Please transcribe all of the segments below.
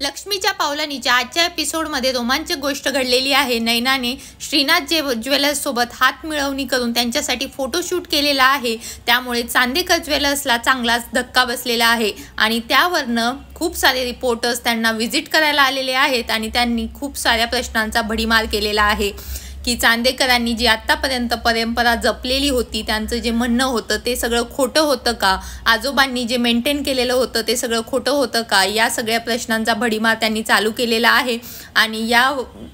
लक्ष्मीच्या पावलानीच्या आजच्या एपिसोडमध्ये रोमांचक गोष्ट घडलेली आहे। नैनाने श्रीनाथ ज्वेलर्स सोबत हात मिळवणी करून त्यांच्यासाठी फोटोशूट केलेला आहे। त्यामुळे चांदेकर ज्वेलर्सला चांगलाच धक्का बसलेला आहे आणि त्यावरनं खूप सारे रिपोर्टर्स त्यांना व्हिजिट करायला आलेले आहेत आणि त्यांनी खूप साऱ्या प्रश्नांचा भडीमार केलेला आहे की चांदेकरांनी जी आतापर्यंत परंपरा जपलेली होती, त्यांचं जे म्हणणं होतं ते सगळं खोटं होतं का, आजोबांनी जे मेंटेन केलेलं होतं ते सगळं खोटं होतं का, या सगळ्या प्रश्नांचा भडीमार त्यांनी चालू केलेला आहे। आणि या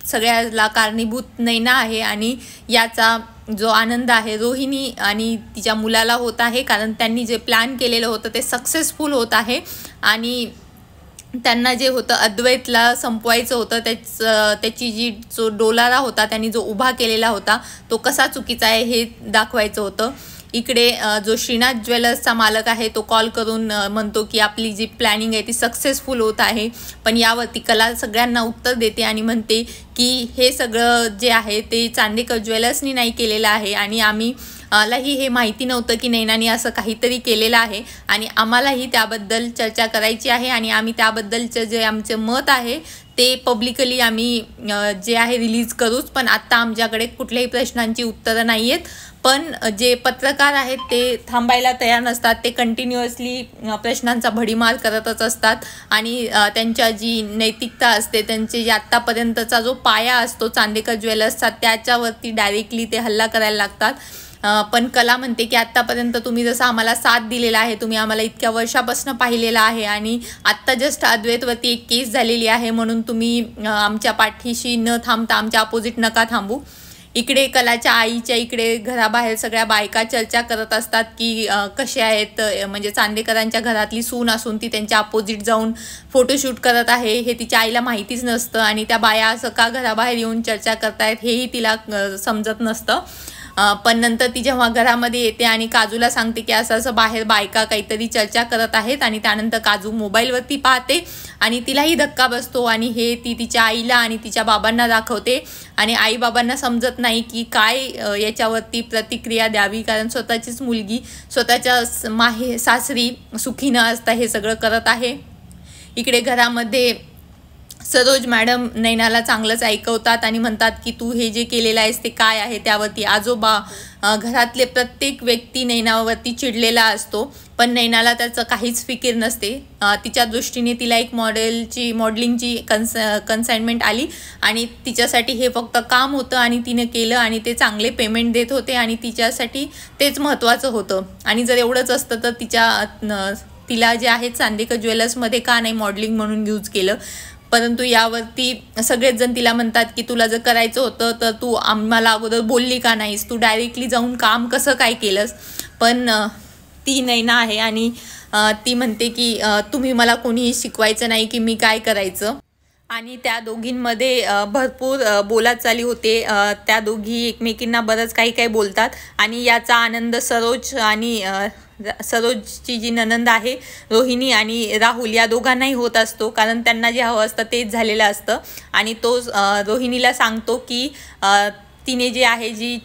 सगळ्याला कारणीभूत नैना आहे आणि याचा जो आनंद आहे रोहिणी आणि तिच्या मुलाला होत आहे, कारण त्यांनी जे प्लॅन केलेलं होतं ते सक्सेसफुल होत आहे आणि त्यांना जे होतं अद्वैतला संपवायचं होतं, त्याची जी जो डोलारा होता त्यांनी जो उभा केलेला होता तो कसा चुकीचा आहे हे दाखवायचं होतं। इकडे जो श्रीनाथ ज्वेलर्सचा मालक आहे तो कॉल करून म्हणतो की आपली जी प्लॅनिंग आहे ती सक्सेसफुल होत आहे, पण यावरती कला सगळ्यांना उत्तर देते आणि म्हणते की हे सगळं जे आहे ते चांदेकर ज्वेलर्सनी नाही केलेलं आहे आणि आम्हालाही हे माहिती नव्हतं की नैनाने असं काहीतरी केलेलं आहे आणि आम्हालाही त्याबद्दल चर्चा करायची आहे आणि आम्ही त्याबद्दलचं जे आमचे मत आहे ते पब्लिकली आम्ही जे आहे रिलीज करूच, पण आत्ता आमच्याकडे कुठल्याही प्रश्नांची उत्तरं नाही आहेत। पण जे पत्रकार आहेत ते थांबायला तयार नसतात, ते कंटिन्युअसली प्रश्नांचा भडीमार करतच असतात आणि त्यांच्या जी नैतिकता असते, त्यांचे जे आत्तापर्यंतचा जो पाया असतो चांदेकर ज्वेलर्सचा त्याच्यावरती डायरेक्टली ते हल्ला करायला लागतात। पण कला म्हणते की आत्तापर्यंत तुम्ही जसं आम्हाला साथ दिलेला आहे, तुम्ही आम्हाला इतक्या वर्षापासून पाहिलेलं आहे आणि आत्ता जस्ट अद्वैतवरती एक केस झालेली आहे म्हणून तुम्ही आमच्या पाठीशी न थांबता आमच्या अपोजिट नका थांबू। इकडे कलाच्या आईच्या इकडे घराबाहेर सगळ्या बायका चर्चा करत असतात की कसे आहेत, म्हणजे चांदेकरांच्या घरातली सून असून ती त्यांच्या अपोजिट जाऊन फोटोशूट करत आहे हे तिच्या आईला माहितीच नसतं आणि त्या बाया असं का घराबाहेर येऊन चर्चा करतायत हेही तिला समजत नसतं। पण नंतर ती जेव्हा घरामध्ये येते आणि काजूला सांगते की असं बाहेर बायका काहीतरी चर्चा करत आहेत आणि त्यानंतर काजू मोबाईलवरती पाहते आणि तिलाही धक्का बसतो आणि हे ती तिच्या आईला आणि तिच्या बाबांना दाखवते आणि आई बाबांना समजत नाही की काय याच्यावरती प्रतिक्रिया द्यावी, कारण स्वतःचीच मुलगी स्वतःच्या सासरी सुखी न असता हे सगळं करत आहे। इकडे घरामध्ये सरोज मॅडम नैनाला चांगलंच ऐकवतात आणि म्हणतात की तू हे जे केलेलं आहेस ते काय आहे। त्यावरती आजोबा घरातले प्रत्येक व्यक्ती नैनावरती चिडलेला असतो, पण नैनाला त्याचं काहीच फिकीर नसते। तिच्या दृष्टीने तिला एक मॉडेलिंगची कन्साइनमेंट आली आणि तिच्यासाठी हे फक्त काम होतं आणि तिने केलं आणि ते चांगले पेमेंट देत होते आणि तिच्यासाठी तेच महत्त्वाचं होतं। आणि जर एवढंच असतं तर तिला जे आहे चांदेकर ज्वेलर्समध्ये का नाही मॉडेलिंग म्हणून यूज केलं। परंतु यावरती सगळेच जण तिला म्हणतात की तुला जर करायचं होतं तर तू आम्हाला अगोदर बोलली का नाहीस, तू डायरेक्टली जाऊन काम कसं काय केलंस। पण ती नैना आहे आणि ती म्हणते की तुम्ही मला कोणीही शिकवायचं नाही की मी काय करायचं। आणि त्या दोघींमध्ये भरपूर बोलाचाली होते, त्या दोघी एकमेकींना बरंच काही बोलतात आणि याचा आनंद सरोजची जी ननंद आहे रोहिणी आणि राहुल या दोघांनाही होत असतो, कारण त्यांना जे हवं असतं तेच झालेलं असतं। आणि तो रोहिणीला सांगतो की तिने जे आहे जी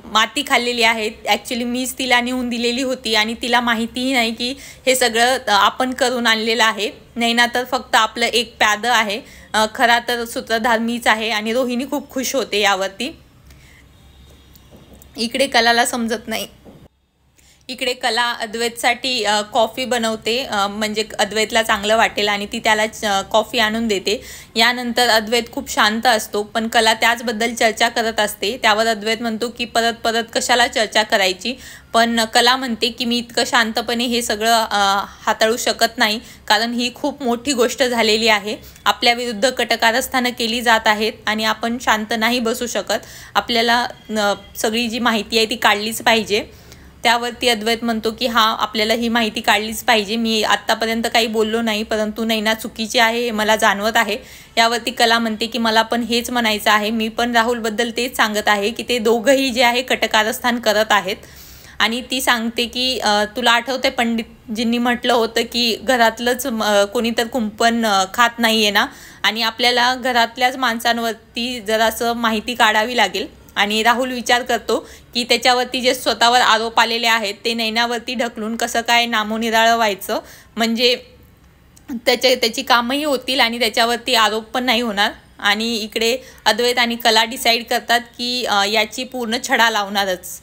माती खाल्लेली आहे ॲक्च्युली मीच तिला नेऊन दिलेली होती आणि तिला माहितीही नाही की हे सगळं आपण करून आणलेलं आहे। नैना तर फक्त आपलं एक प्यादं आहे, खरा तर सूत्रधार मीच आहे आणि रोहिणी खूप खुश होते यावरती। इकडे कलाला समजत नाही, इकडे कला अद्वैतसाठी कॉफी बनवते, म्हणजे अद्वैतला चांगलं वाटेल आणि ती त्याला कॉफी आणून देते। यानंतर अद्वैत खूप शांत असतो, पण कला त्याचबद्दल चर्चा करत असते। त्यावर अद्वैत म्हणतो की परत कशाला चर्चा करायची, पण कला म्हणते की मी इतकं शांतपणे हे सगळं हाताळू शकत नाही, कारण ही खूप मोठी गोष्ट झालेली आहे, आपल्या विरुद्ध कटकारस्थानं केली जात आहेत आणि आपण शांत नाही बसू शकत, आपल्याला सगळी जी माहिती आहे ती काढलीच पाहिजे। त्यावरती अद्वैत म्हणतो की हां आपल्याला ही माहिती काढलीच पाहिजे, मी आत्तापर्यंत काही बोललो नाही, परंतु नैना चुकीची आहे हे मला जाणवत आहे। यावरती कला म्हणते की मला पण हेच म्हणायचं आहे, मी पण राहुलबद्दल तेच सांगत आहे की ते दोघंही जे आहे कटकारस्थान करत आहेत। आणि ती सांगते की तुला आठवते पंडितजींनी म्हटलं होतं की घरातलंच कोणी तर कुंपण खात नाही आहे ना, आणि आपल्याला घरातल्याच माणसांवरती जरासं माहिती काढावी लागेल। आणि राहुल विचार करतो की त्याच्यावरती जे स्वतःवर आरोप आलेले आहेत ते नैनावरती ढकलून कसं काय नामोनिराळं व्हायचं, म्हणजे त्याची कामही होतील आणि त्याच्यावरती आरोप पण नाही होणार। आणि इकडे अद्वैत आणि कला डिसाईड करतात की याची पूर्ण छडा लावणारच।